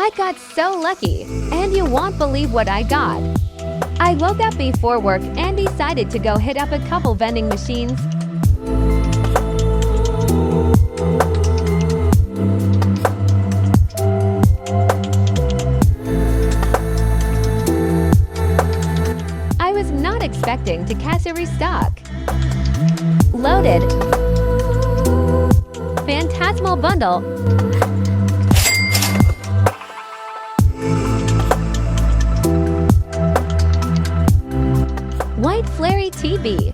I got so lucky, and you won't believe what I got. I woke up before work and decided to go hit up a couple vending machines. I was not expecting to cash a restock. Loaded. Phantasmal bundle. White Flary TB.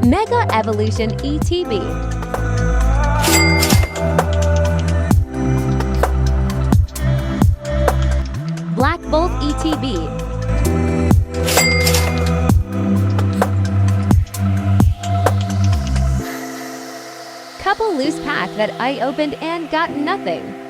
Mega Evolution ETB. Black Bolt ETB. Couple loose pack that I opened and got nothing.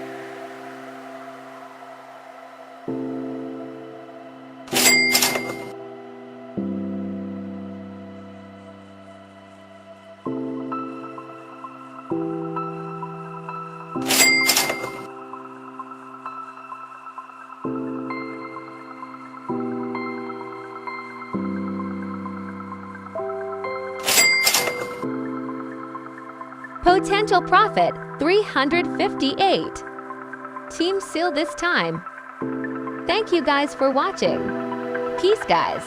Potential profit, 358. Team seal this time. Thank you guys for watching. Peace, guys.